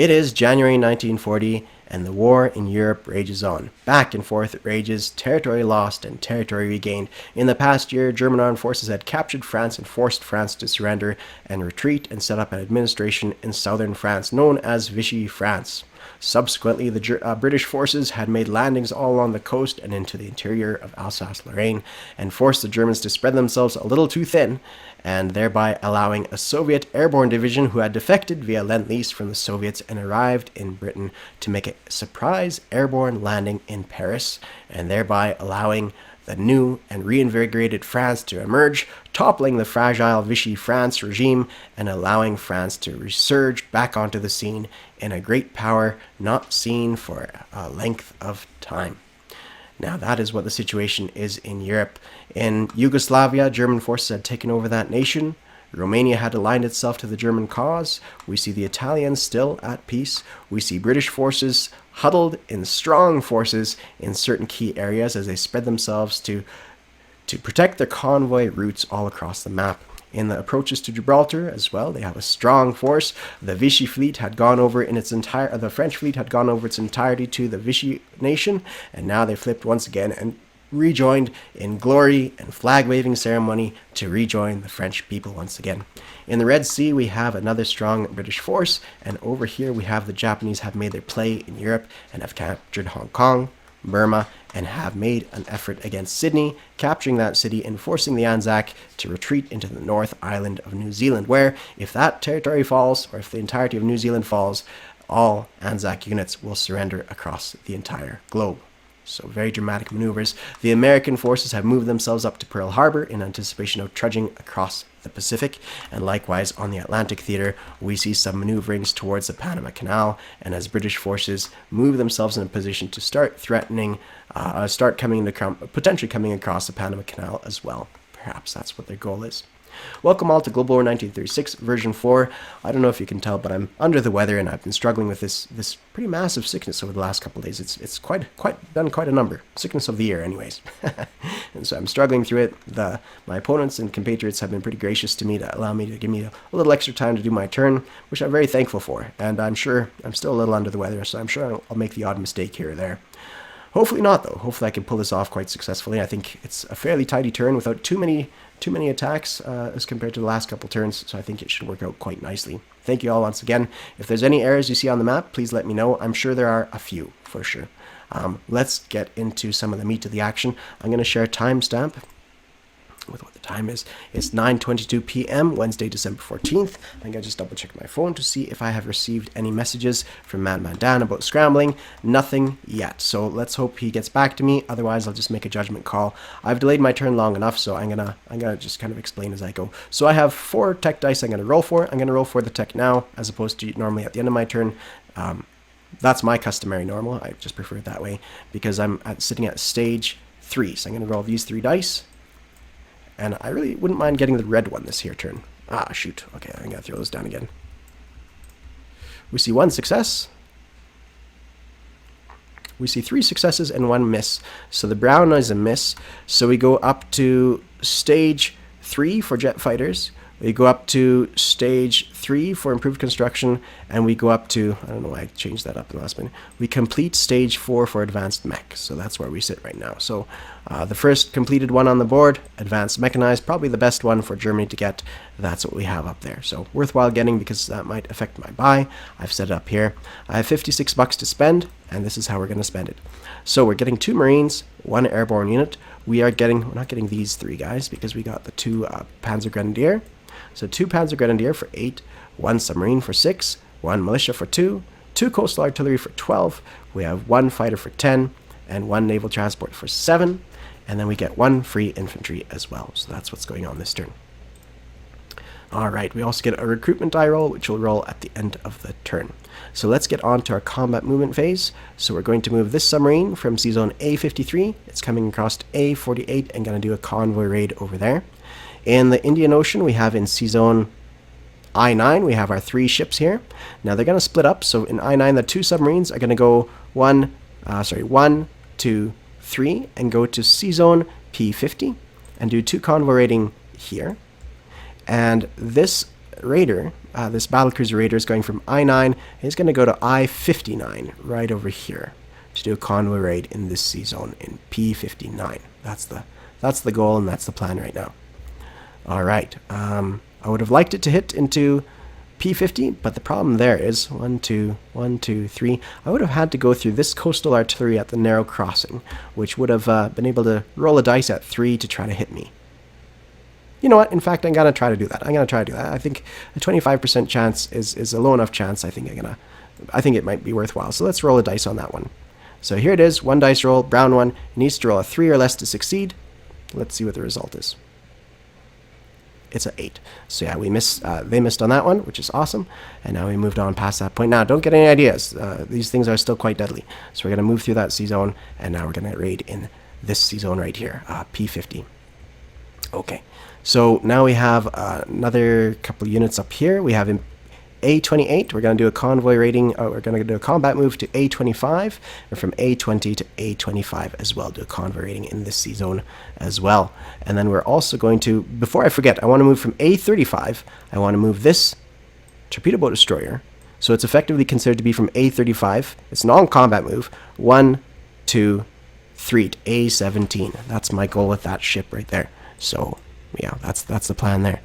It is January 1940, and the war in Europe rages on. Back and forth it rages, territory lost and territory regained. In the past year, German armed forces had captured France and forced France to surrender and retreat and set up an administration in southern France known as Vichy France. Subsequently, the British forces had made landings all along the coast and into the interior of Alsace-Lorraine and forced the Germans to spread themselves a little too thin, and thereby allowing a Soviet airborne division who had defected via Lend-Lease from the Soviets and arrived in Britain to make a surprise airborne landing in Paris, and thereby allowing the new and reinvigorated France to emerge, toppling the fragile Vichy France regime and allowing France to resurge back onto the scene in a great power not seen for a length of time. Now, that is what the situation is in Europe. In Yugoslavia, German forces had taken over that nation. Romania had aligned itself to the German cause. We see the Italians still at peace. We see British forces huddled in strong forces in certain key areas as they spread themselves to protect their convoy routes all across the map. In the approaches to Gibraltar as well, they have a strong force. The Vichy fleet had gone over the French fleet had gone over its entirety to the Vichy nation, and now they flipped once again and rejoined in glory and flag-waving ceremony to rejoin the French people once again. In the Red Sea, we have another strong British force, and over here we have the Japanese have made their play in Europe and have captured Hong Kong, Burma, and have made an effort against Sydney, capturing that city and forcing the Anzac to retreat into the North Island of New Zealand, where if that territory falls, or if the entirety of New Zealand falls, all Anzac units will surrender across the entire globe. So very dramatic maneuvers. The American forces have moved themselves up to Pearl Harbor in anticipation of trudging across the Pacific, and likewise on the Atlantic theater we see some maneuverings towards the Panama Canal, and as British forces move themselves in a position to start threatening, potentially coming across the Panama Canal as well. Perhaps that's what their goal is. Welcome all to Global War 1936 version 4. I don't know if you can tell, but I'm under the weather and I've been struggling with this pretty massive sickness over the last couple of days. It's done quite a number. Sickness of the year anyways. And so I'm struggling through it. My opponents and compatriots have been pretty gracious to me to allow me to give me a little extra time to do my turn, which I'm very thankful for. And I'm sure I'm still a little under the weather, so I'm sure I'll make the odd mistake here or there. Hopefully not, though. Hopefully I can pull this off quite successfully. I think it's a fairly tidy turn without too many attacks as compared to the last couple turns, so I think it should work out quite nicely. Thank you all once again. If there's any errors you see on the map, please let me know. I'm sure there are a few, for sure. Let's get into some of the meat of the action. I'm going to share a timestamp with what the time is. It's 9:22 p.m. Wednesday, December 14th. I'm going to just double check my phone to see if I have received any messages from Madman Dan about scrambling. Nothing yet, so let's hope he gets back to me. Otherwise, I'll just make a judgment call. I've delayed my turn long enough, so I'm gonna just kind of explain as I go. So I have 4 tech dice I'm going to roll for. I'm going to roll for the tech now, as opposed to normally at the end of my turn. That's my customary normal. I just prefer it that way because I'm sitting at stage 3. So I'm going to roll these 3 dice. And I really wouldn't mind getting the red one this here turn. Ah, shoot. Okay, I'm going to throw this down again. We see 1 success. We see 3 successes and 1 miss. So the brown is a miss. So we go up to stage 3 for jet fighters. We go up to stage 3 for improved construction, and we go up to, I don't know why I changed that up in the last minute. We complete stage 4 for advanced mech, so that's where we sit right now. So the first completed one on the board, advanced mechanized, probably the best one for Germany to get. That's what we have up there. So worthwhile getting because that might affect my buy. I've set it up here. I have $56 to spend, and this is how we're going to spend it. So we're getting 2 Marines, 1 airborne unit. We're not getting these 3 guys because we got the 2 Panzer Grenadier. So 2 Panzer Grenadier for 8, 1 submarine for 6, 1 militia for 2, 2 coastal artillery for 12, we have 1 fighter for 10, and 1 naval transport for 7, and then we get 1 free infantry as well. So that's what's going on this turn. Alright, we also get a recruitment die roll, which will roll at the end of the turn. So let's get on to our combat movement phase. So we're going to move this submarine from sea zone A53. It's coming across to A48 and going to do a convoy raid over there. In the Indian Ocean, we have in sea zone I9, we have our 3 ships here. Now they're going to split up. So in I9, the 2 submarines are going to go 1, 2, 3, and go to sea zone P50 and do 2 convoy raiding here. And this raider, this battlecruiser raider, is going from I-9. He's going to go to I-59 right over here to do a convoy raid in this sea zone in P-59. That's the goal, and that's the plan right now. All right. I would have liked it to hit into P-50, but the problem there is 1, 2, 1, 2, 3. I would have had to go through this coastal artillery at the narrow crossing, which would have been able to roll a dice at 3 to try to hit me. You know what? In fact, I'm gonna try to do that. I think a 25% chance is a low enough chance. I think it might be worthwhile. So let's roll a dice on that one. So here it is. 1 dice roll, brown one. It needs to roll a 3 or less to succeed. Let's see what the result is. It's an 8. So yeah, they missed on that one, which is awesome. And now we moved on past that point. Now, don't get any ideas. These things are still quite deadly. So we're going to move through that sea zone, and now we're going to raid in this sea zone right here, P50. Okay, so now we have another couple units up here. We have in A28. We're going to do a convoy raiding. We're going to do a combat move to A25, and from A20 to A25 as well, do a convoy raiding in this sea zone as well. And then we're also going to, before I forget, I want to move from A35. I want to move this torpedo boat destroyer. So it's effectively considered to be from A35. It's a non-combat move. 1, 2, 3 to A17. That's my goal with that ship right there. So yeah, that's the plan there.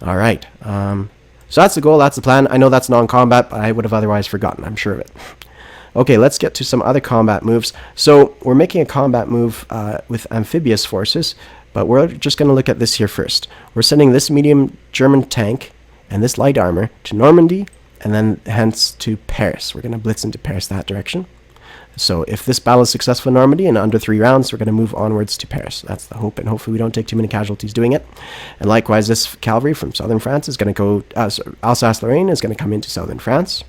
All right. So that's the goal, that's the plan. I know that's non-combat, but I would have otherwise forgotten, I'm sure of it. Okay, let's get to some other combat moves. So we're making a combat move with amphibious forces, but we're just going to look at this here first. We're sending this medium German tank and this light armor to Normandy, and then hence to Paris. We're going to blitz into Paris that direction. So if this battle is successful in Normandy in under 3 rounds, we're going to move onwards to Paris. That's the hope, and hopefully we don't take too many casualties doing it. And likewise, this cavalry from southern France is going to go, Alsace-Lorraine is going to come into southern France.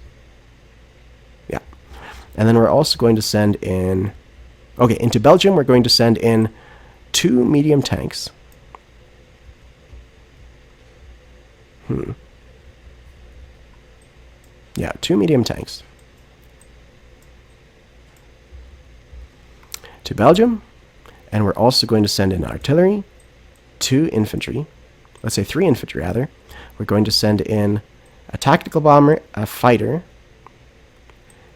Yeah. And then we're also going to send in, okay, into Belgium, we're going to send in 2 medium tanks. Yeah, 2 medium tanks. To Belgium, and we're also going to send in artillery, 2 infantry, let's say 3 infantry rather. We're going to send in a tactical bomber, a fighter,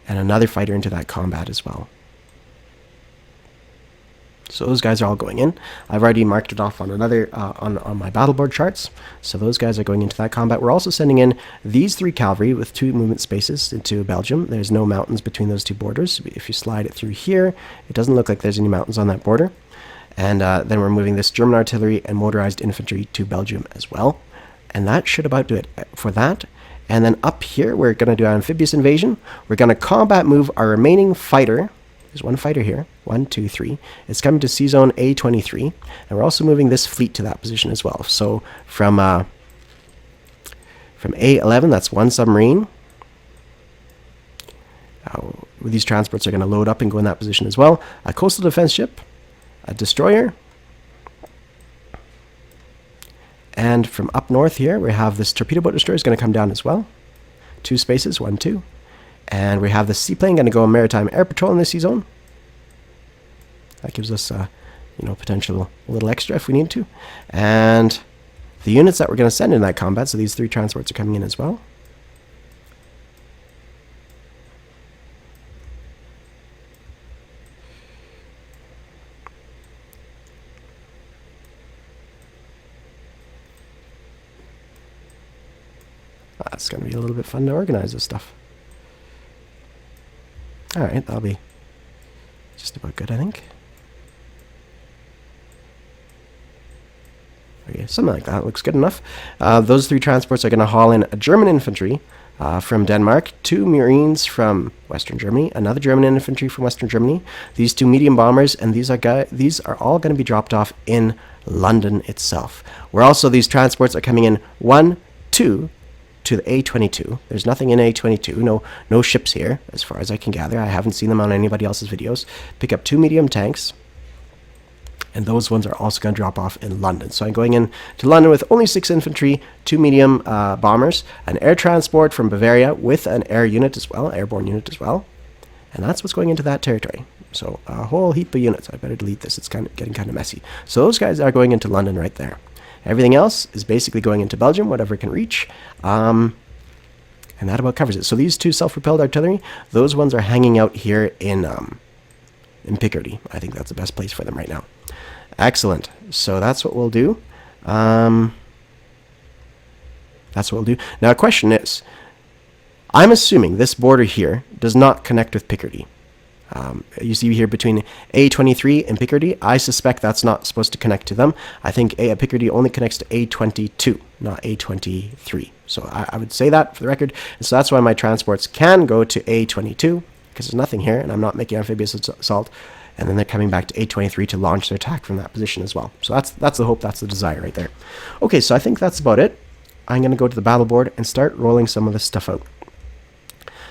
and another fighter into that combat as well. So those guys are all going in. I've already marked it off on another on my battle board charts. So those guys are going into that combat. We're also sending in these 3 cavalry with 2 movement spaces into Belgium. There's no mountains between those 2 borders. If you slide it through here, it doesn't look like there's any mountains on that border. And then we're moving this German artillery and motorized infantry to Belgium as well. And that should about do it for that. And then up here, we're going to do an amphibious invasion. We're going to combat move our remaining fighter. There's 1 fighter here. 1, 2, 3. It's coming to sea zone A23. And we're also moving this fleet to that position as well. So from A11, that's 1 submarine. These transports are going to load up and go in that position as well. A coastal defense ship, a destroyer. And from up north here, we have this torpedo boat destroyer is going to come down as well. 2 spaces, 1, 2. And we have the seaplane going to go on maritime air patrol in this sea zone. That gives us, potential a little extra if we need to. And the units that we're going to send in that combat, so these 3 transports are coming in as well. It's going to be a little bit fun to organize this stuff. Alright, that'll be just about good, I think. Okay, something like that looks good enough. Those 3 transports are going to haul in a German infantry from Denmark, 2 Marines from Western Germany, another German infantry from Western Germany, these 2 medium bombers, and these are all going to be dropped off in London itself. These transports are coming in 1, 2, to the A22. There's nothing in A22, no ships here, as far as I can gather. I haven't seen them on anybody else's videos. Pick up 2 medium tanks, and those ones are also going to drop off in London. So I'm going in to London with only 6 infantry, 2 medium bombers, an air transport from Bavaria with an air unit as well, airborne unit as well, and that's what's going into that territory. So a whole heap of units. I better delete this. It's getting kind of messy. So those guys are going into London right there. Everything else is basically going into Belgium, whatever it can reach. And that about covers it. So these two self-propelled artillery, those ones are hanging out here in Picardy. I think that's the best place for them right now. Excellent. So that's what we'll do. That's what we'll do. Now, a question is, I'm assuming this border here does not connect with Picardy. You see here between A23 and Picardy, I suspect that's not supposed to connect to them. I think Picardy only connects to A22, not A23. So I would say that for the record. And so that's why my transports can go to A22, because there's nothing here, and I'm not making amphibious assault. And then they're coming back to A23 to launch their attack from that position as well. So that's the hope, that's the desire right there. Okay, so I think that's about it. I'm going to go to the battle board and start rolling some of this stuff out.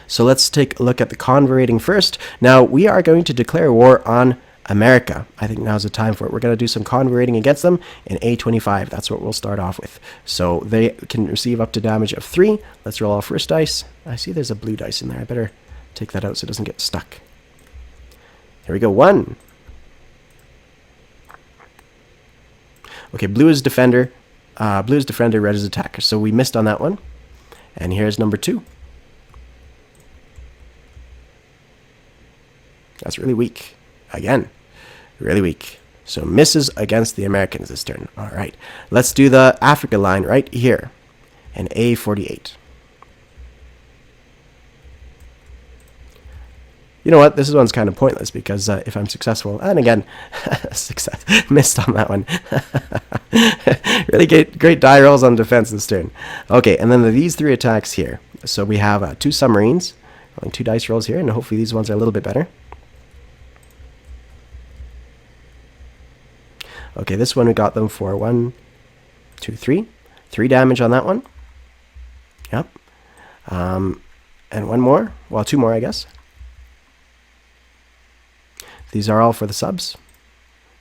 So let's take a look at the convoy rating first. Now, we are going to declare war on America. I think now's the time for it. We're going to do some convoy rating against them in A25. That's what we'll start off with. So they can receive up to damage of 3. Let's roll our first dice. I see there's a blue dice in there. I better take that out so it doesn't get stuck. Here we go. 1. Okay, blue is defender. Red is attacker. So we missed on that one. And here's number 2. That's really weak. Again, really weak. So misses against the Americans this turn. All right. Let's do the Africa line right here. And A48. You know what? This one's kind of pointless because if I'm successful, and again, success, missed on that one. Really great die rolls on defense this turn. Okay, and then these 3 attacks here. So we have 2 submarines, rolling 2 dice rolls here, and hopefully these ones are a little bit better. Okay, this one we got them for 1, 2, 3. 3 damage on that one. Yep. And 1 more. Well, 2 more, I guess. These are all for the subs.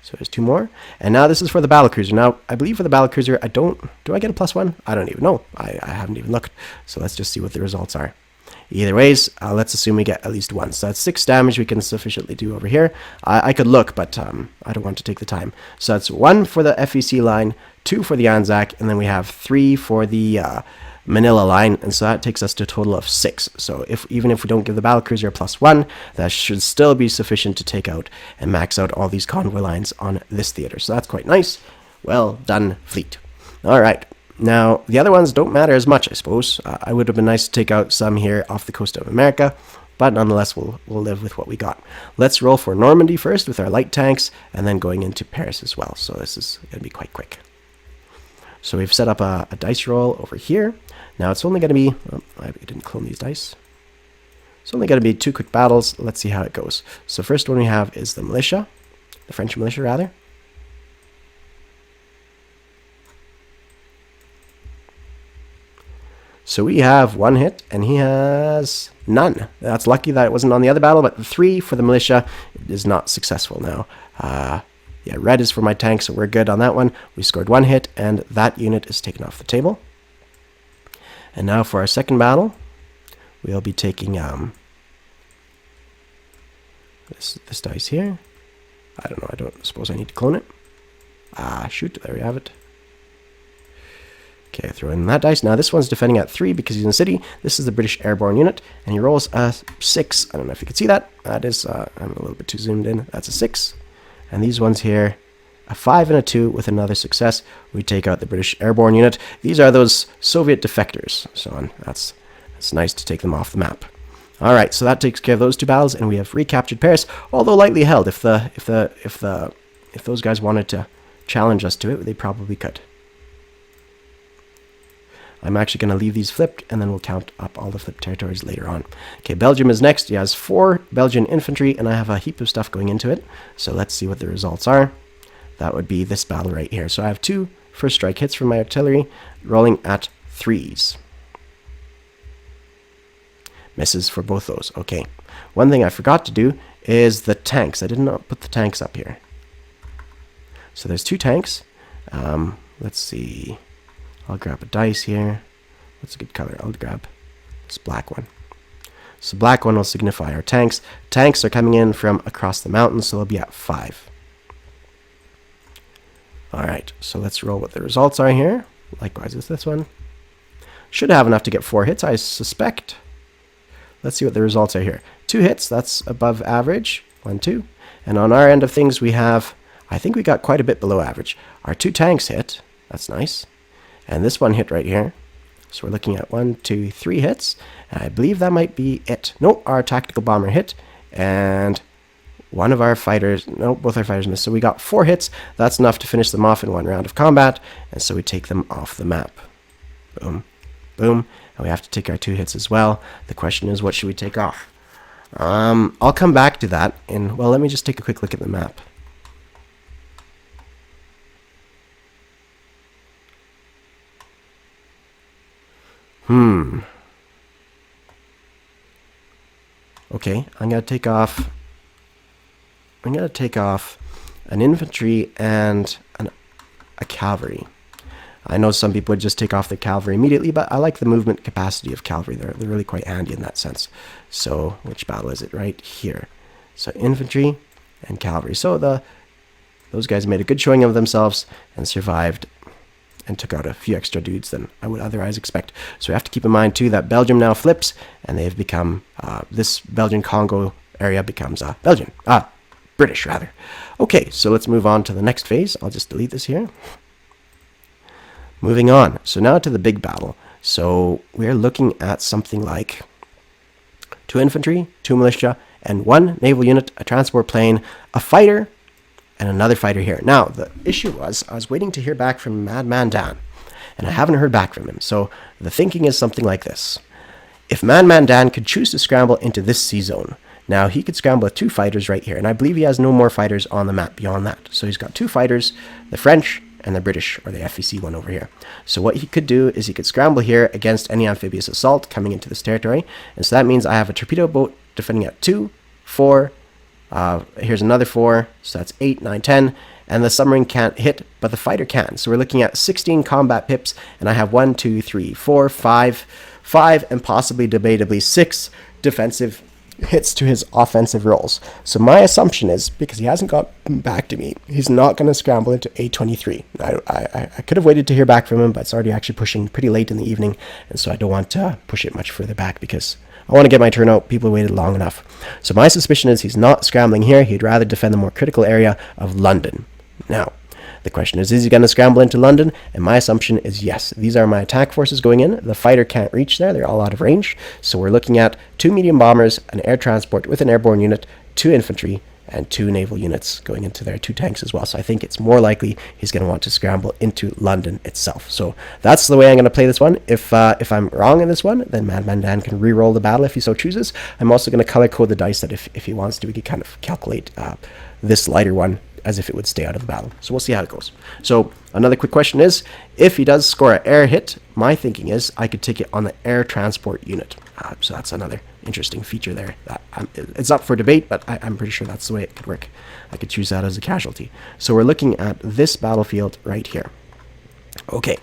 So there's 2 more. And now this is for the battlecruiser. Now, I believe for the battlecruiser, do I get a +1? I don't even know. I haven't even looked. So let's just see what the results are. Either ways, let's assume we get at least 1. So that's 6 damage we can sufficiently do over here. I could look, but I don't want to take the time. So that's 1 for the FEC line, 2 for the Anzac, and then we have 3 for the Manila line. And so that takes us to a total of 6. So even if we don't give the battlecruiser a +1, that should still be sufficient to take out and max out all these convoy lines on this theater. So that's quite nice. Well done, fleet. All right. Now, the other ones don't matter as much, I suppose. I would have been nice to take out some here off the coast of America, but nonetheless, we'll live with what we got. Let's roll for Normandy first with our light tanks, and then going into Paris as well. So this is going to be quite quick. So we've set up a dice roll over here. Now, it's only going to be... Oh, I didn't clone these dice. It's only going to be 2 quick battles. Let's see how it goes. So first one we have is the militia. The French militia, rather. So we have 1 hit, and he has none. That's lucky that it wasn't on the other battle, but 3 for the militia is not successful now. Yeah, red is for my tank, so we're good on that one. We scored 1 hit, and that unit is taken off the table. And now for our second battle, we'll be taking this dice here. I don't know, I don't suppose I need to clone it. Shoot, there we have it. Okay, throw in that dice. Now this one's defending at 3 because he's in the city. This is the British airborne unit, and he rolls a 6. I don't know if you can see that. That is, I'm a little bit too zoomed in. That's a 6. And these ones here, a 5 and a 2 with another success. We take out the British airborne unit. These are those Soviet defectors. So that's nice to take them off the map. All right, so that takes care of those 2 battles, and we have recaptured Paris, although lightly held. If those guys wanted to challenge us to it, they probably could. I'm actually going to leave these flipped, and then we'll count up all the flipped territories later on. Okay, Belgium is next. He has 4 Belgian infantry, and I have a heap of stuff going into it. So let's see what the results are. That would be this battle right here. So I have 2 first strike hits from my artillery, rolling at 3s. Misses for both those. Okay. One thing I forgot to do is the tanks. I did not put the tanks up here. So there's 2 tanks. Let's see. I'll grab a dice here. What's a good color? I'll grab this black one. So black one will signify our tanks. Tanks are coming in from across the mountains, so they'll be at 5. Alright, so let's roll what the results are here. Likewise with this one. Should have enough to get 4 hits, I suspect. Let's see what the results are here. 2 hits, that's above average. 1, 2. And on our end of things, we have, I think we got quite a bit below average. Our 2 tanks hit. That's nice. And this one hit right here. So we're looking at 1, 2, 3 hits. And I believe that might be it. Nope, our tactical bomber hit. And one of our fighters, no, both our fighters missed. So we got 4 hits. That's enough to finish them off in 1 round of combat. And so we take them off the map. Boom, boom. And we have to take our 2 hits as well. The question is, what should we take off? I'll come back to that. And, well, let me just take a quick look at the map. Okay, I'm going to take off an infantry and a cavalry. I know some people would just take off the cavalry immediately, but I like the movement capacity of cavalry. They're really quite handy in that sense. So, which battle is it? Right here. So, infantry and cavalry. So, those guys made a good showing of themselves and survived and took out a few extra dudes than I would otherwise expect. So, we have to keep in mind, too, that Belgium now flips, and they've become, this Belgian-Congo area becomes British, rather. Okay, so let's move on to the next phase. I'll just delete this here. Moving on. So now to the big battle. So we're looking at something like 2 infantry, 2 militia, and 1 naval unit, a transport plane, a fighter, and another fighter here. Now, the issue was, I was waiting to hear back from Madman Dan, and I haven't heard back from him. So the thinking is something like this. If Madman Dan could choose to scramble into this sea zone, now he could scramble with 2 fighters right here, and I believe he has no more fighters on the map beyond that. So he's got 2 fighters, the French and the British, or the FEC one over here. So what he could do is he could scramble here against any amphibious assault coming into this territory. And so that means I have a torpedo boat defending at 2, 4, here's another 4, so that's 8, 9, 10, and the submarine can't hit, but the fighter can. So we're looking at 16 combat pips, and I have 1, 2, 3, 4, 5, and possibly debatably 6 defensive hits to his offensive rolls. So my assumption is, because he hasn't got back to me, he's not going to scramble into A23. I could have waited to hear back from him, but it's already actually pushing pretty late in the evening, and so I don't want to push it much further back because I want to get my turn out. People waited long enough. So my suspicion is he's not scrambling here. He'd rather defend the more critical area of London. Now, the question is he going to scramble into London? And my assumption is yes. These are my attack forces going in. The fighter can't reach there. They're all out of range. So we're looking at 2 medium bombers, an air transport with an airborne unit, 2 infantry, and 2 naval units going into there, 2 tanks as well. So I think it's more likely he's going to want to scramble into London itself. So that's the way I'm going to play this one. If I'm wrong in this one, then Madman Dan can re-roll the battle if he so chooses. I'm also going to color code the dice that if he wants to, we could kind of calculate this lighter one as if it would stay out of the battle. So we'll see how it goes. So another quick question is, if he does score an air hit, my thinking is I could take it on the air transport unit. So that's another interesting feature there. It's up for debate, but I'm pretty sure that's the way it could work. I could choose that as a casualty. So we're looking at this battlefield right here. Okay,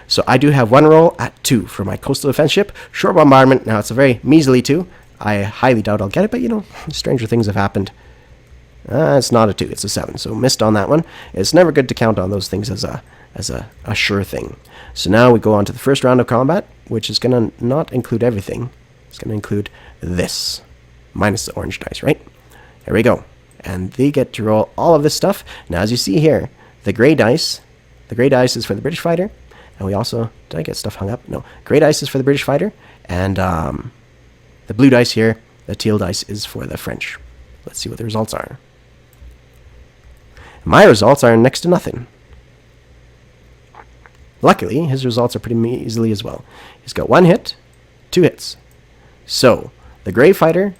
so I do have 1 roll at 2 for my coastal defense ship. Shore bombardment, now it's a very measly 2. I highly doubt I'll get it, but you know, stranger things have happened. It's not a 2, it's a 7, so missed on that one. It's never good to count on those things as a sure thing. So now we go on to the first round of combat, which is going to not include everything. It's going to include this, minus the orange dice, right? There we go. And they get to roll all of this stuff. Now, as you see here, the gray dice is for the British fighter, and we also, did I get stuff hung up? No. Gray dice is for the British fighter, and the blue dice here, the teal dice, is for the French. Let's see what the results are. My results are next to nothing. Luckily, his results are pretty easily as well. He's got 1 hit, 2 hits. So, the gray fighter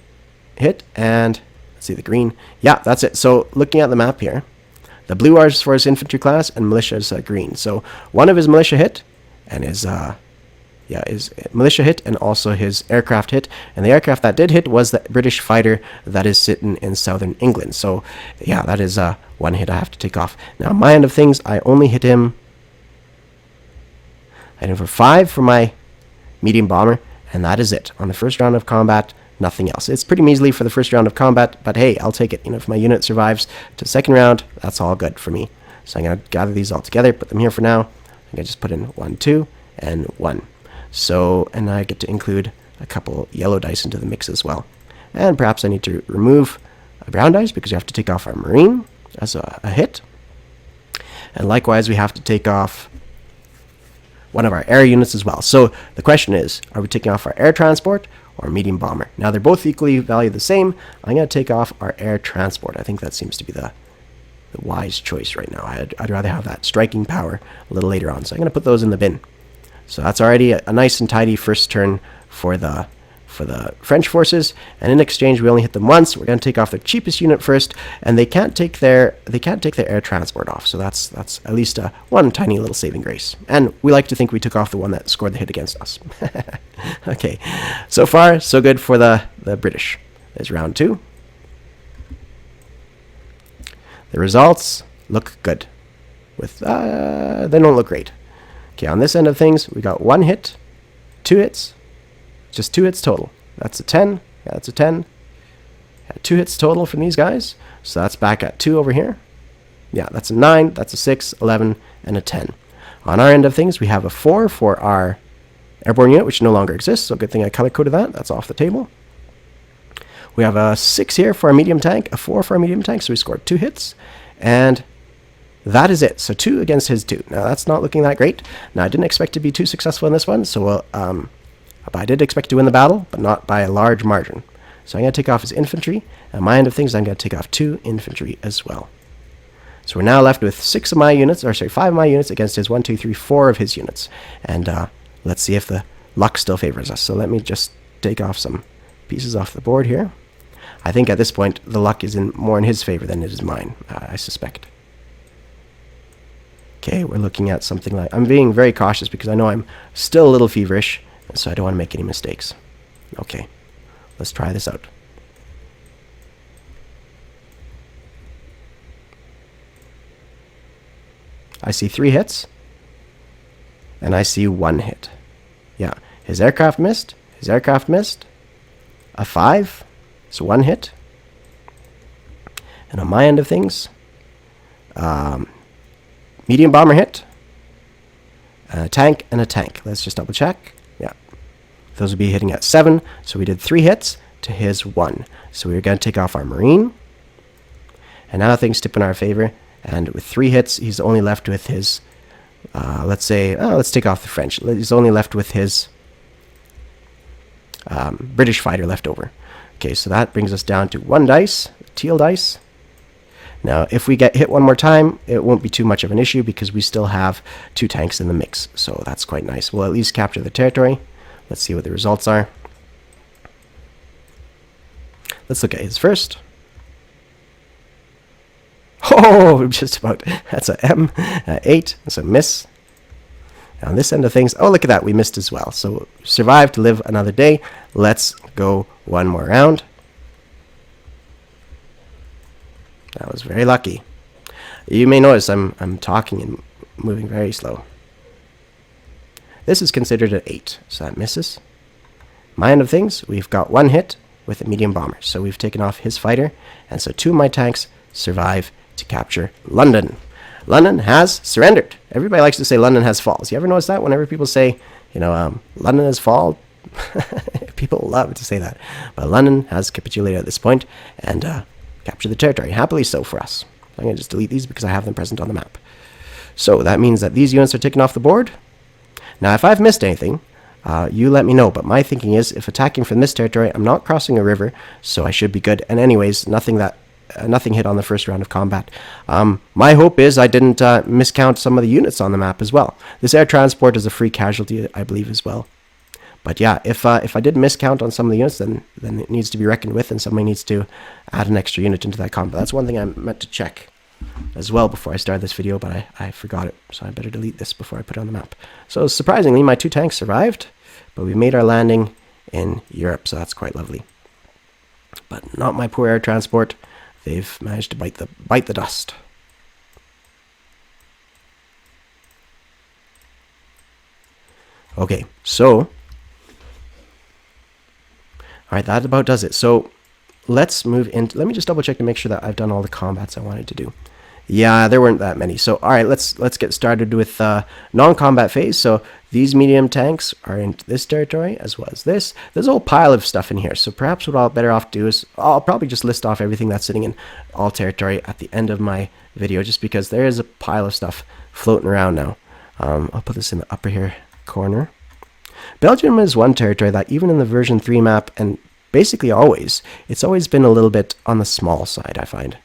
hit, and let's see, the green. Yeah, that's it. So, looking at the map here, the blue is for his infantry class, and militia is green. So, one of his militia hit, and his militia hit, and also his aircraft hit. And the aircraft that did hit was the British fighter that is sitting in southern England. So, yeah, that is 1 hit I have to take off. Now, my end of things, I only hit him. I hit him for 5 for my medium bomber, and that is it. On the first round of combat, nothing else. It's pretty measly for the first round of combat, but hey, I'll take it. You know, if my unit survives to the second round, that's all good for me. So I'm going to gather these all together, put them here for now. I'm going to just put in 1, 2, and 1. So, and I get to include a couple yellow dice into the mix as well. And perhaps I need to remove a brown dice because we have to take off our marine as a hit. And likewise, we have to take off one of our air units as well. So the question is, are we taking off our air transport or medium bomber? Now they're both equally valued the same. I'm going to take off our air transport. I think that seems to be the wise choice right now. I'd rather have that striking power a little later on. So I'm going to put those in the bin. So that's already a nice and tidy first turn for the French forces, and in exchange we only hit them once. We're going to take off their cheapest unit first, and they can't take their air transport off. So that's at least one tiny little saving grace. And we like to think we took off the one that scored the hit against us. Okay, so far so good for the British. There's round 2. The results look good. They don't look great. Okay, on this end of things, we got 1 hit, 2 hits. Just 2 hits total. That's a 10. Yeah, that's a 10. Yeah, 2 hits total from these guys. So that's back at 2 over here. Yeah, that's a 9. That's a 6, 11, and a 10. On our end of things, we have a 4 for our airborne unit, which no longer exists. So good thing I color-coded that. That's off the table. We have a 6 here for our medium tank, a 4 for our medium tank. So we scored 2 hits. And that is it. So 2 against his 2. Now, that's not looking that great. Now, I didn't expect to be too successful in this one. So I did expect to win the battle, but not by a large margin. So I'm going to take off his infantry. At my end of things, I'm going to take off 2 infantry as well. So we're now left with 5 of my units against his 1, 2, 3, 4 of his units. And let's see if the luck still favors us. So let me just take off some pieces off the board here. I think at this point, the luck is more in his favor than it is mine, I suspect. Okay, we're looking at something like... I'm being very cautious because I know I'm still a little feverish. So I don't want to make any mistakes. Okay, let's try this out. I see 3 hits, and I see 1 hit. Yeah, his aircraft missed, a 5, so 1 hit. And on my end of things, medium bomber hit, a tank, and a tank. Let's just double check. Yeah, those would be hitting at 7. So we did 3 hits to his 1. So we're going to take off our marine. And now things tip in our favor. And with 3 hits, he's only left with his, let's take off the French. He's only left with his British fighter left over. Okay, so that brings us down to 1 dice, teal dice. Now, if we get hit one more time, it won't be too much of an issue because we still have 2 tanks in the mix. So that's quite nice. We'll at least capture the territory. Let's see what the results are. Let's look at his first. Oh, just about. That's a M, 8. That's a miss. Now on this end of things, oh, look at that. We missed as well. So survived to live another day. Let's go one more round. That was very lucky. You may notice I'm talking and moving very slow. This is considered an 8, so that misses. My end of things, we've got 1 hit with a medium bomber. So we've taken off his fighter, and so 2 of my tanks survive to capture London. London has surrendered. Everybody likes to say London has falls. You ever notice that whenever people say, London has fallen? People love to say that. But London has capitulated at this point and captured the territory. Happily so for us. I'm going to just delete these because I have them present on the map. So that means that these units are taken off the board. Now, if I've missed anything, you let me know. But my thinking is, if attacking from this territory, I'm not crossing a river, so I should be good. And anyways, nothing hit on the first round of combat. My hope is I didn't miscount some of the units on the map as well. This air transport is a free casualty, I believe, as well. But yeah, if I did miscount on some of the units, then it needs to be reckoned with, and somebody needs to add an extra unit into that combat. That's one thing I meant to check as well before I started this video, but I forgot it, so I better delete this before I put it on the map. So surprisingly, my 2 tanks survived, but we made our landing in Europe, so that's quite lovely. But not my poor air transport. They've managed to bite the dust. Okay, so all right, that about does it. So let's move into. Let me just double check to make sure that I've done all the combats I wanted to do. Yeah, there weren't that many. So, all right, let's get started with non-combat phase. So these medium tanks are in this territory as well as this. There's a whole pile of stuff in here. So perhaps what I'll better off do is I'll probably just list off everything that's sitting in all territory at the end of my video, just because there is a pile of stuff floating around now. I'll put this in the upper here corner. Belgium is one territory that even in the version 3 map, and basically always, it's always been a little bit on the small side, I find.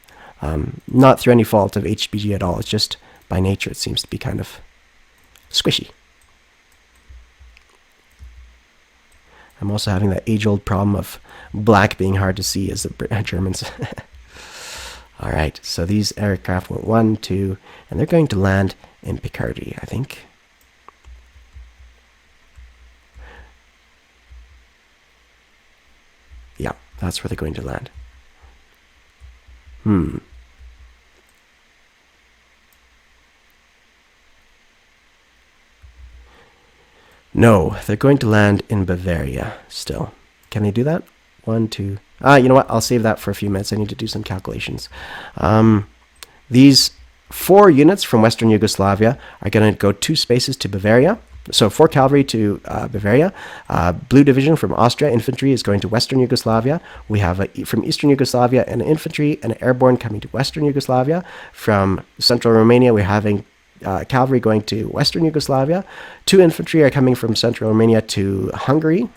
Not through any fault of HBG at all. It's just by nature it seems to be kind of squishy. I'm also having that age-old problem of black being hard to see as the Germans. All right, so these aircraft went 1, 2, and they're going to land in Picardy, I think. Yeah, that's where they're going to land. No, they're going to land in Bavaria still. Can they do that? 1, 2. You know what? I'll save that for a few minutes. I need to do some calculations. These 4 units from Western Yugoslavia are going to go 2 spaces to Bavaria. So 4 cavalry to Bavaria. Blue Division from Austria infantry is going to Western Yugoslavia. We have from Eastern Yugoslavia an infantry and an airborne coming to Western Yugoslavia. From Central Romania, we're having cavalry going to Western Yugoslavia. 2 infantry are coming from Central Romania to Hungary.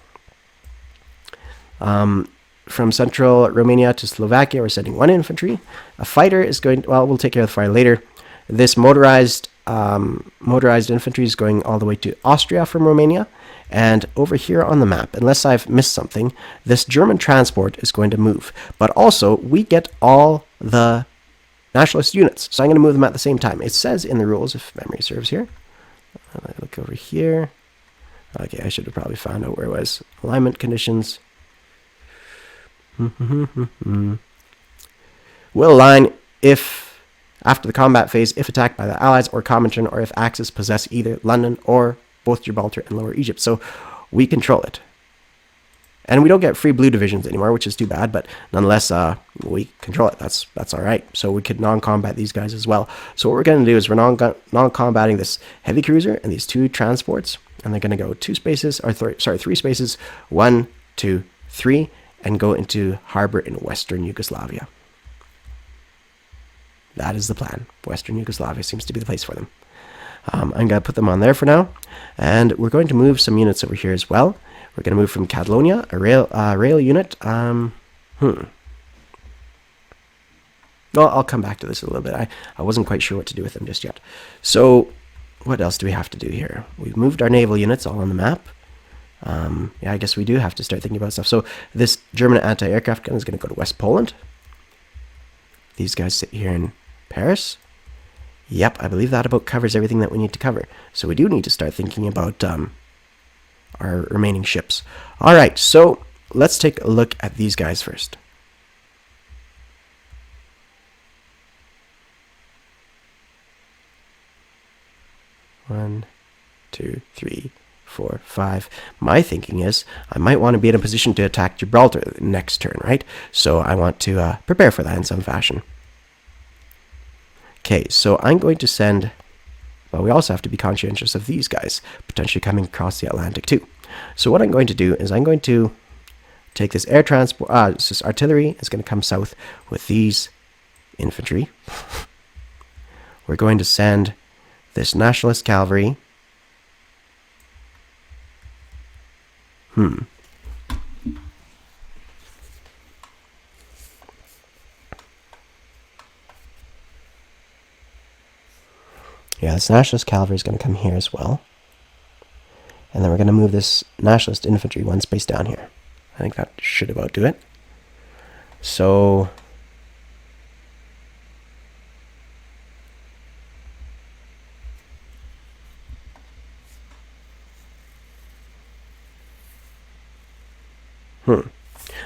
From Central Romania to Slovakia, we're sending 1 infantry. A fighter is going, well, we'll take care of the fighter later. This motorized infantry is going all the way to Austria from Romania. And over here on the map, unless I've missed something, this German transport is going to move. But also, we get all the nationalist units. So I'm going to move them at the same time. It says in the rules, if memory serves here. Look over here. Okay, I should have probably found out where it was. Alignment conditions. Will align if, after the combat phase, if attacked by the Allies or Comintern, or if Axis possess either London or both Gibraltar and Lower Egypt. So we control it. And we don't get free blue divisions anymore, which is too bad, but nonetheless, we control it. That's all right. So we could non-combat these guys as well. So what we're going to do is we're non-combating this heavy cruiser and these 2 transports, and they're going to go 2 spaces, or 3 spaces, 1, 2, 3, and go into harbor in Western Yugoslavia. That is the plan. Western Yugoslavia seems to be the place for them. I'm going to put them on there for now, and we're going to move some units over here as well. We're going to move from Catalonia, a rail unit. Well, I'll come back to this a little bit. I wasn't quite sure what to do with them just yet. So what else do we have to do here? We've moved our naval units all on the map. Yeah, I guess we do have to start thinking about stuff. So this German anti-aircraft gun is going to go to West Poland. These guys sit here in Paris. Yep, I believe that about covers everything that we need to cover. So we do need to start thinking about our remaining ships. All right, so let's take a look at these guys first. One, 2, 3, 4, 5. My thinking is I might want to be in a position to attack Gibraltar next turn, right? So I want to prepare for that in some fashion. Okay, so I'm going to send... Well, we also have to be conscientious of these guys potentially coming across the Atlantic too. So what I'm going to do is I'm going to take this air transport, this artillery is going to come south with these infantry. We're going to send this nationalist cavalry. Yeah, this nationalist cavalry is going to come here as well. And then we're going to move this nationalist infantry 1 space down here. I think that should about do it. So...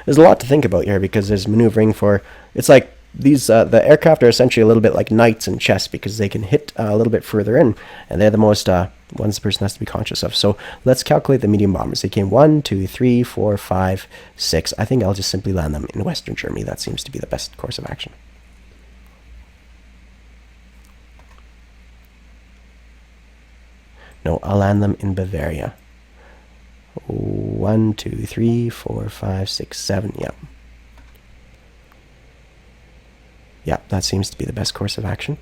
There's a lot to think about here because there's maneuvering for... It's like these the aircraft are essentially a little bit like knights in chess because they can hit a little bit further in, and they're the most ones the person has to be conscious of. So let's calculate the medium bombers. They came 1, 2, 3, 4, 5, 6. I think I'll just simply land them in Western Germany. That seems to be the best course of action. No, I'll land them in Bavaria. 1, 2, 3, 4, 5, 6, 7. Yep. Yep, that seems to be the best course of action.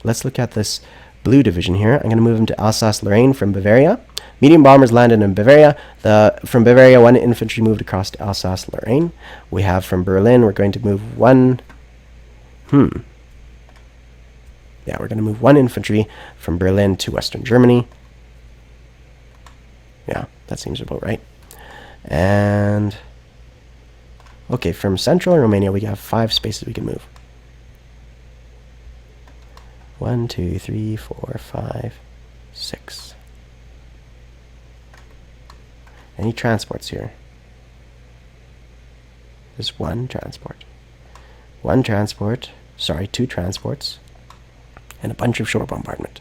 Let's look at this blue division here. I'm going to move them to Alsace-Lorraine from Bavaria. Medium bombers landed in Bavaria. From Bavaria, 1 infantry moved across to Alsace-Lorraine. We have from Berlin, we're going to move 1... Yeah, we're going to move 1 infantry from Berlin to Western Germany. Yeah, that seems about right. And... okay, from Central Romania, we have 5 spaces we can move. 1, 2, 3, 4, 5, 6. Any transports here? There's 1 transport. 1 transport, sorry, 2 transports, and a bunch of shore bombardment.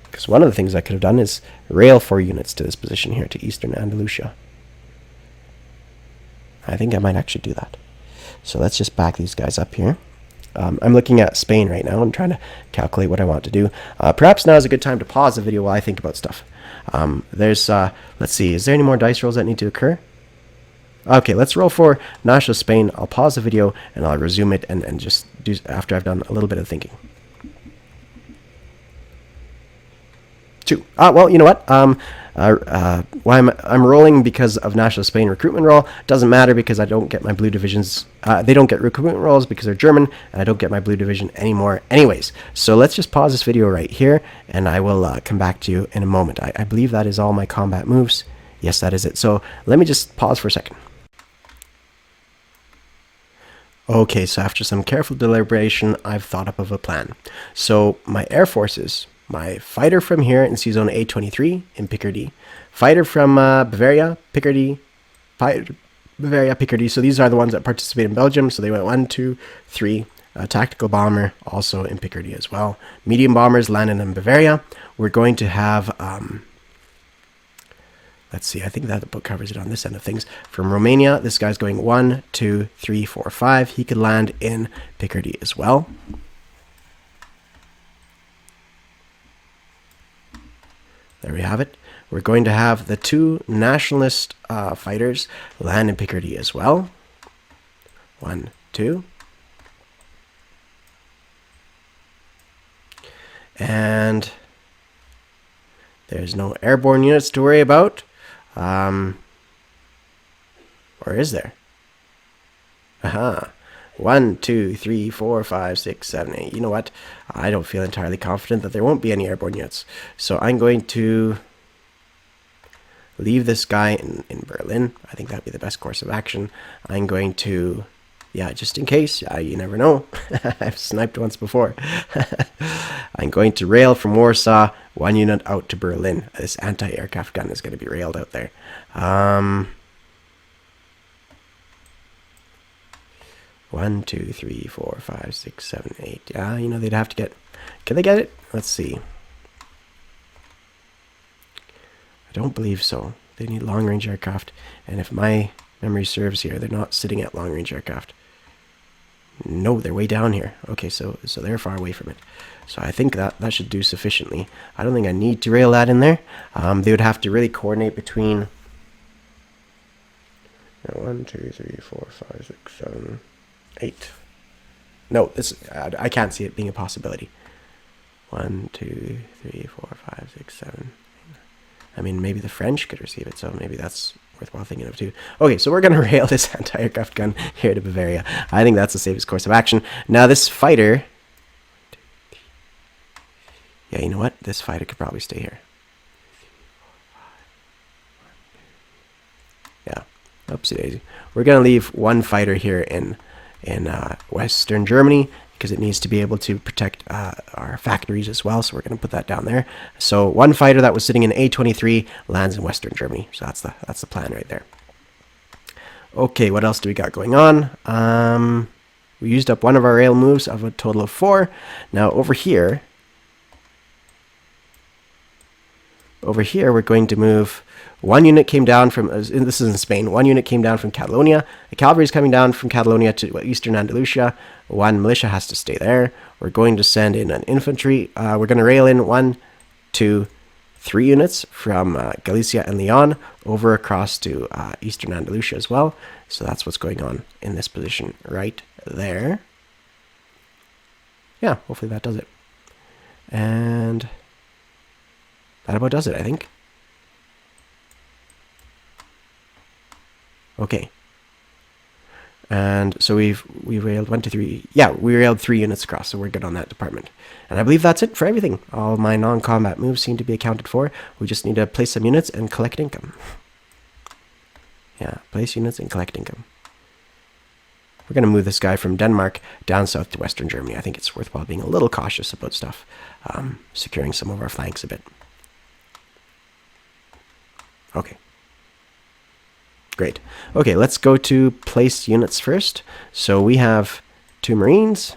Because one of the things I could have done is rail 4 units to this position here, to Eastern Andalusia. I think I might actually do that. So let's just back these guys up here. I'm looking at Spain right now and trying to calculate what I want to do. Perhaps now is a good time to pause the video while I think about stuff. Let's see, is there any more dice rolls that need to occur? Okay, let's roll for National Spain. I'll pause the video and I'll resume it and just do after I've done a little bit of thinking. 2. Well, you know what? I'm rolling because of National Spain recruitment roll. Doesn't matter because I don't get my blue divisions. They don't get recruitment rolls because they're German, and I don't get my blue division anymore anyways. So let's just pause this video right here, and I will come back to you in a moment. I believe that is all my combat moves. Yes, that is it. So let me just pause for a second. Okay, so after some careful deliberation, I've thought up of a plan. So my air forces... my fighter from here in Sea Zone A23 in Picardy. Fighter from Bavaria, Picardy. Bavaria, Picardy. So these are the ones that participate in Belgium. So they went 1, 2, 3. Tactical bomber also in Picardy as well. Medium bombers landed in Bavaria. We're going to have... let's see, I think that the book covers it on this end of things. From Romania, this guy's going 1, 2, 3, 4, 5. He could land in Picardy as well. There we have it. We're going to have the 2 nationalist fighters land in Picardy as well. 1, 2. And there's no airborne units to worry about. Or is there? Aha. 1, 2, 3, 4, 5, 6, 7, 8. You know what? I don't feel entirely confident that there won't be any airborne units. So I'm going to leave this guy in Berlin. I think that'd be the best course of action. I'm going to, yeah, just in case. You never know. I've sniped once before. I'm going to rail from Warsaw 1 unit out to Berlin. This anti-aircraft gun is going to be railed out there. 1, 2, 3, 4, 5, 6, 7, 8. Yeah, you know, they'd have to get... Can they get it? Let's see. I don't believe so. They need long-range aircraft. And if my memory serves here, they're not sitting at long-range aircraft. No, they're way down here. Okay, so they're far away from it. So I think that should do sufficiently. I don't think I need to rail that in there. They would have to really coordinate between... 1, 2, 3, 4, 5, 6, 7... 8. No, I can't see it being a possibility. 1, 2, 3, 4, 5, 6, 7. I mean, maybe the French could receive it, so maybe that's worthwhile thinking of too. Okay, so we're going to rail this anti-aircraft gun here to Bavaria. I think that's the safest course of action. Now, this fighter... yeah, you know what? This fighter could probably stay here. Yeah, oopsie daisy. We're going to leave 1 fighter here in Western Germany because it needs to be able to protect our factories as well. So we're going to put that down there. So 1 fighter that was sitting in A23 lands in Western Germany. So that's the plan right there. Okay, what else do we got going on? We used up 1 of our rail moves of a total of 4. Now over here we're going to move... 1 unit came down from, this is in Spain, 1 unit came down from Catalonia. The cavalry is coming down from Catalonia to Eastern Andalusia. 1 militia has to stay there. we're going to send in an infantry. We're going to rail in 1, 2, 3 units from Galicia and Leon over across to Eastern Andalusia as well. So that's what's going on in this position right there. Yeah, hopefully that does it. And that about does it, I think. Okay. And so we railed 1, 2, 3. Yeah, we railed 3 units across, so we're good on that department. And I believe that's it for everything. All my non-combat moves seem to be accounted for. We just need to place some units and collect income. Yeah, place units and collect income. We're going to move this guy from Denmark down south to Western Germany. I think it's worthwhile being a little cautious about stuff, securing some of our flanks a bit. Okay. Great. Okay, let's go to place units first. So we have 2 Marines.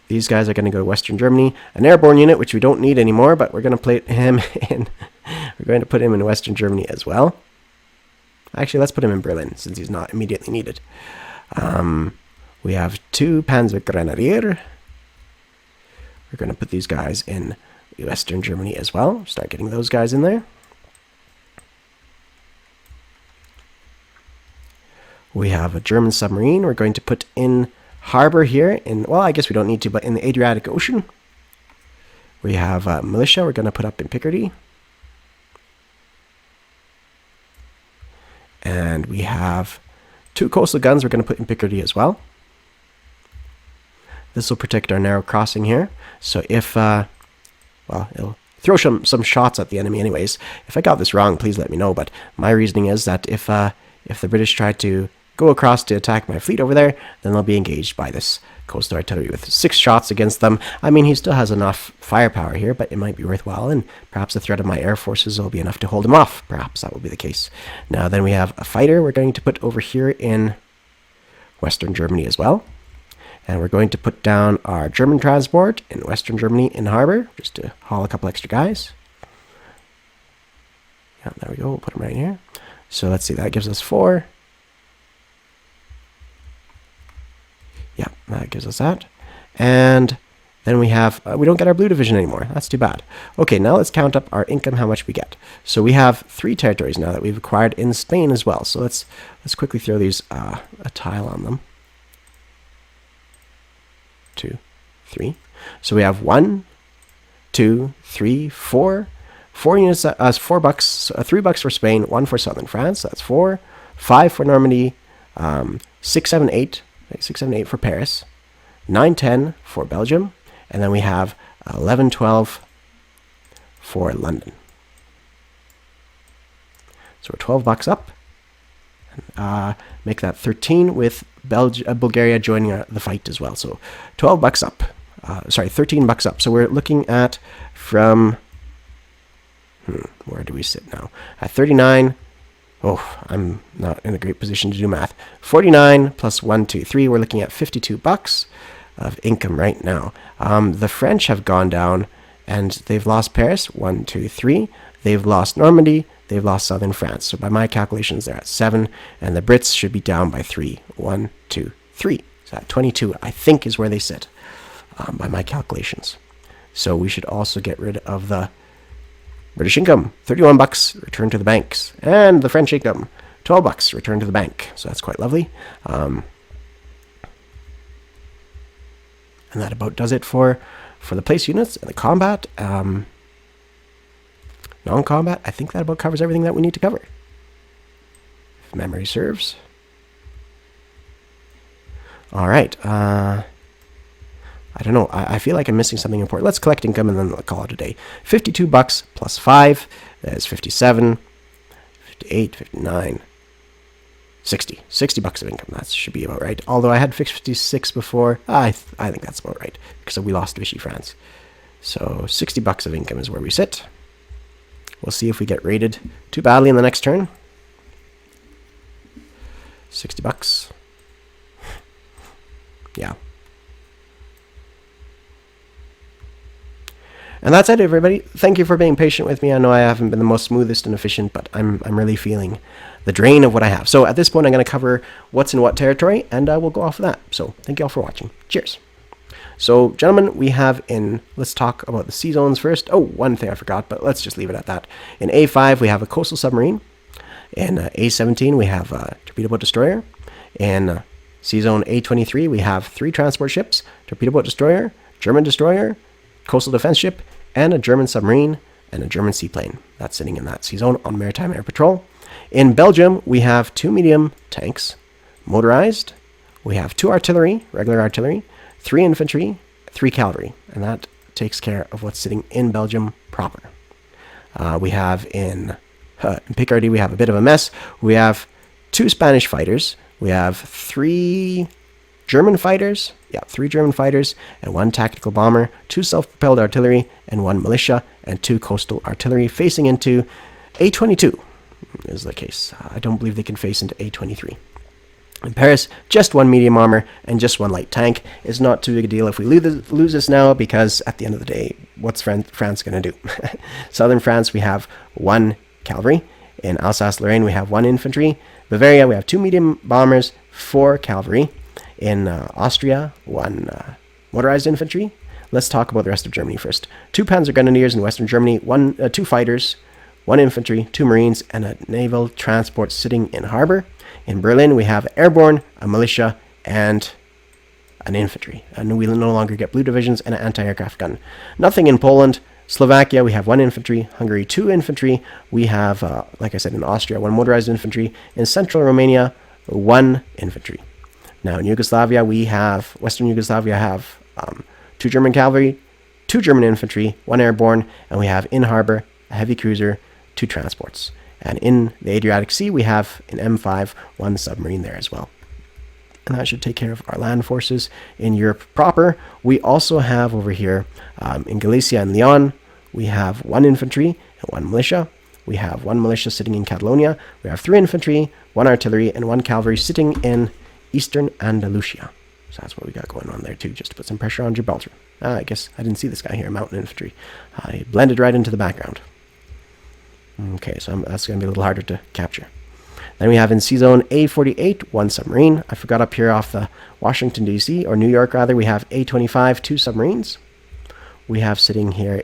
These guys are going to go to Western Germany. An airborne unit, which we don't need anymore, but we're going to plate him in. We're going to put him in Western Germany as well. Actually, let's put him in Berlin, since he's not immediately needed. We have 2 Panzer Grenadier. We're going to put these guys in Western Germany as well. Start getting those guys in there. We have a German submarine we're going to put in harbor here in, well, I guess we don't need to, but in the Adriatic Ocean. We have militia we're going to put up in Picardy. And we have 2 coastal guns we're going to put in Picardy as well. This will protect our narrow crossing here. So if, well, it'll throw some shots at the enemy anyways. If I got this wrong, please let me know. But my reasoning is that if the British try to go across to attack my fleet over there, then they'll be engaged by this coastal artillery with 6 shots against them. I mean, he still has enough firepower here, but it might be worthwhile, and perhaps the threat of my air forces will be enough to hold him off. Perhaps that will be the case. Now, then we have a fighter we're going to put over here in Western Germany as well. And we're going to put down our German transport in Western Germany in harbor, just to haul a couple extra guys. Yeah, there we go. We'll put them right here. So let's see, that gives us 4. Yeah, that gives us that. And then we have, we don't get our blue division anymore. That's too bad. Okay, now let's count up our income, how much we get. So we have 3 territories now that we've acquired in Spain as well. So let's quickly throw these, a tile on them. 2, 3. So we have 1, 2, 3, 4. 4 units, $4. $3 for Spain, 1 for southern France. That's 4. 5 for Normandy. 6, 7, 8. 6, 7, 8 for Paris. 9, 10 for Belgium. And then we have 11, 12 for London. So we're $12 up. Make that 13 with Bulgaria joining the fight as well. So $12 up. Sorry, $13 up. So we're looking at from... where do we sit now? At 39. Oh, I'm not in a great position to do math. 49 plus 1, 2, 3. We're looking at $52 of income right now. The French have gone down and they've lost Paris. 1, 2, 3. They've lost Normandy. They've lost southern France. So by my calculations, they're at 7. And the Brits should be down by 3. 1, 2, 3. So at 22, I think, is where they sit by my calculations. So we should also get rid of the British income, $31, return to the banks. And the French income, $12, return to the bank. So that's quite lovely. And that about does it for the place units and the combat. Non-combat, I think that about covers everything that we need to cover, if memory serves. All right. I don't know. I feel like I'm missing something important. Let's collect income and then I'll call it a day. $52 plus 5. That is 57, 58, 59, 60. $60 of income. That should be about right. Although I had 56 before. I think that's about right because we lost Vichy France. So $60 of income is where we sit. We'll see if we get raided too badly in the next turn. $60. Yeah. And that's it, everybody. Thank you for being patient with me. I know I haven't been the most smoothest and efficient, but I'm really feeling the drain of what I have. So at this point, I'm going to cover what's in what territory, and we'll go off of that. So thank you all for watching. Cheers. So, gentlemen, we have let's talk about the sea zones first. Oh, one thing I forgot, but let's just leave it at that. In A5, we have a coastal submarine. In A17, we have a torpedo boat destroyer. In sea zone A23, we have 3 transport ships, torpedo boat destroyer, German destroyer, coastal defense ship, and a German submarine and a German seaplane. That's sitting in that sea zone on maritime air patrol. In Belgium, we have 2 medium tanks, motorized. We have 2 artillery, regular artillery, 3 infantry, 3 cavalry, and that takes care of what's sitting in Belgium proper. We have in Picardy, we have a bit of a mess. We have 2 Spanish fighters. We have 3 German fighters. 3 German fighters and 1 tactical bomber, 2 self-propelled artillery, and 1 militia, and 2 coastal artillery facing into A22 is the case. I don't believe they can face into A23. In Paris, just 1 medium armor and just 1 light tank. Is not too big a deal if we lose this now, because at the end of the day, what's France going to do? Southern France, we have 1 cavalry. In Alsace-Lorraine, we have 1 infantry. Bavaria, we have 2 medium bombers, 4 cavalry. In Austria, 1 motorized infantry. Let's talk about the rest of Germany first. 2 Panzer Grenadiers in Western Germany, 2 fighters, 1 infantry, 2 marines, and a naval transport sitting in harbor. In Berlin, we have airborne, a militia, and an infantry. And we no longer get blue divisions and an anti-aircraft gun. Nothing in Poland. Slovakia, we have 1 infantry. Hungary, 2 infantry. We have, like I said, in Austria, 1 motorized infantry. In central Romania, 1 infantry. Now in Yugoslavia, Western Yugoslavia have 2 German cavalry, 2 German infantry, 1 airborne, and we have in harbor a heavy cruiser, 2 transports. And in the Adriatic Sea, we have in M5 1 submarine there as well. And that should take care of our land forces in Europe proper. We also have over here in Galicia and Leon, we have 1 infantry and 1 militia. We have 1 militia sitting in Catalonia. We have 3 infantry, 1 artillery, and 1 cavalry sitting in Eastern Andalusia. So that's what we got going on there too, just to put some pressure on Gibraltar. I guess I didn't see this guy here, mountain infantry. He blended right into the background. Okay, so that's going to be a little harder to capture. Then we have in sea zone A48, 1 submarine. I forgot up here off the Washington, D.C., or New York rather, we have A25, 2 submarines. We have sitting here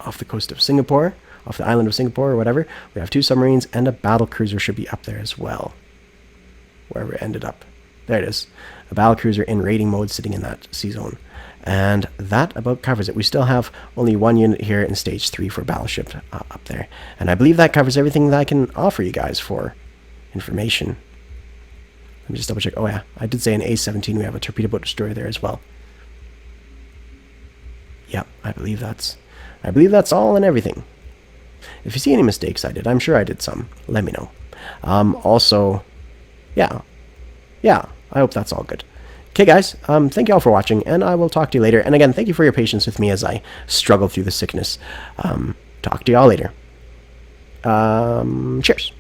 off the coast of Singapore, off the island of Singapore or whatever, we have 2 submarines, and a battle cruiser should be up there as well. Wherever it ended up. There it is. A battle cruiser in raiding mode sitting in that sea zone. And that about covers it. We still have only 1 unit here in stage 3 for battleship up there. And I believe that covers everything that I can offer you guys for information. Let me just double check. Oh yeah, I did say in A17 we have a torpedo boat destroyer there as well. Yep, I believe that's all and everything. If you see any mistakes I did, I'm sure I did some. Let me know. Also, yeah, I hope that's all good. Okay, guys, thank you all for watching, and I will talk to you later. And again, thank you for your patience with me as I struggle through the sickness. Talk to you all later. Cheers.